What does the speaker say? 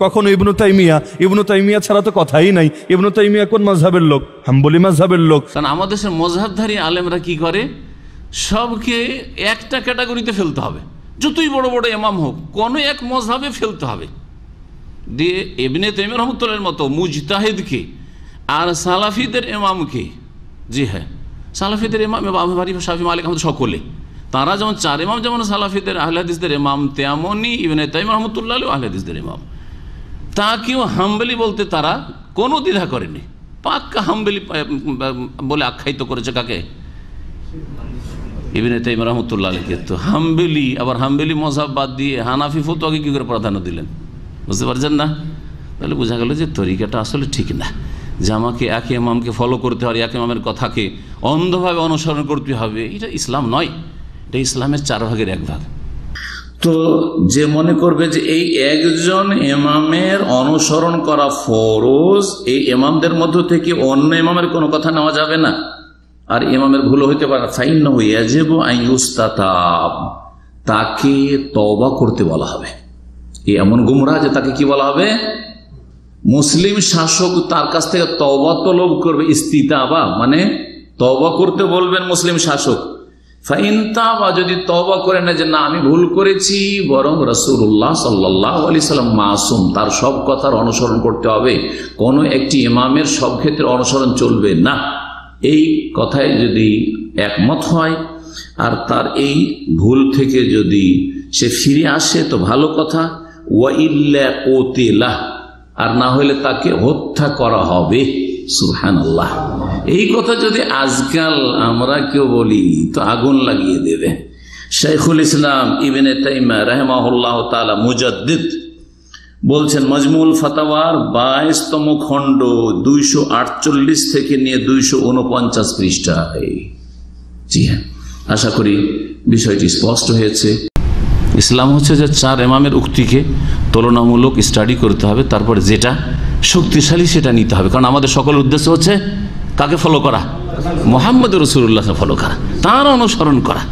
কখনো ইবনু তাইমিয়া ছাড়া তো কথাই নাই। ইবনু তাইমিয়া কোন মাযহাবের লোক? হাম্বলি মাযহাবের লোক। কারণ আমাদের দেশের মযহাবধারী আলেমরা কি করে, সবকে একটা ক্যাটাগরিতে ফেলতে হবে, যতই বড় বড় ইমাম হোক কোনো এক মযহাবে ফেলতে হবে। দিয়ে ইবনে তাইমিয়া রাহমাতুল্লাহর মতো মুজতাহিদকে আর সালাফিদের ইমামকে, জি হ্যাঁ সালাফিদের ইমাম আবু হানিফা, শাফি, মালিক, আহমদ সকলে, তারা যেমন চার ইমাম, যেমন সালাফিদের আহলে হাদিসদের ইমাম, তেমনই ইবনে তাইমিয়া রাহমাতুল্লাহ আলাইহি আহলে হাদিসদের ইমাম। তাকেও হাম্বলি বলতে তারা কোনো দ্বিধা করেনি, পাক্কা হাম্বলি বলে আখ্যায়িত করেছে কাকে? ইবনে তাইমিয়া রাহমাতুল্লাহ আলাইহি। তো হাম্বলি, আবার হাম্বলি মযহাব বাদ দিয়ে হানাফি ফতোয়াকে কি করে প্রাধান্য দিলেন? বুঝতে পারছেন না? তাহলে বোঝা গেল যে তরিকাটা আসলে ঠিক না, যে আমাকে এক ইমামকে ফলো করতে হবে, এক ইমামের কথাকে অন্ধভাবে অনুসরণ করতে হবে, এটা ইসলাম নয়, এটা ইসলামের 4 ভাগের 1 ভাগ। তো যে মনে করবে যে এই একজন ইমামের অনুসরণ করা ফরজ, এই ইমামদের মধ্য থেকে অন্য ইমামের কোনো কথা নেওয়া যাবে না, আর ইমামের ভুল হইতে পারে, ফাইন্নাহু ইয়াজিবু আন ইউস্তাতাব, তাকে তওবা করতে বলা হবে। এমন গুমরাহ যে তাকে কি বলা হবে? মুসলিম শাসক তার কাছ থেকে তওবা তলব করবে, ইস্তিতাবা মানে তওবা করতে বলবেন মুসলিম শাসক। ফাইন তাবা, যদি তওবা করে না যে না আমি ভুল করেছি, বরং রাসূলুল্লাহ সাল্লাল্লাহু আলাইহি সাল্লাম মাসুম, তার সব কথার অনুসরণ করতে হবে, কোনো একটি ইমামের সব ক্ষেত্রে অনুসরণ চলবে না, এই কথায় যদি একমত হয় আর তার এই ভুল থেকে যদি সে ফিরে আসে তো ভালো কথা, ওয়া ইল্লা কুতিলা, আর না হলে তাকে হত্যা করা হবে। সুবহানাল্লাহ। এই কথা যদি আজকাল আমরা কেউ বলি তো আগুন লাগিয়ে দেবে। শাইখুল ইসলাম ইবনে তাইমিয়া রাহিমাহুল্লাহ তাআলা মুজাদ্দিদ বলছেন মজমুল ফাতাওয়ার 22তম খণ্ড 248 থেকে নিয়ে 249 পৃষ্ঠায়। জি হ্যাঁ, আশা করি বিষয়টি স্পষ্ট হয়েছে। ইসলাম হচ্ছে যে 4 ইমামের উক্তিকে তুলনামূলক স্টাডি করতে হবে, তারপরে যেটা শক্তিশালী সেটা নিতে হবে। কারণ আমাদের সকলের উদ্দেশ্য হচ্ছে কাকে ফলো করা? মুহাম্মদ রাসূলুল্লাহকে ফলো করা, তার অনুসরণ করা।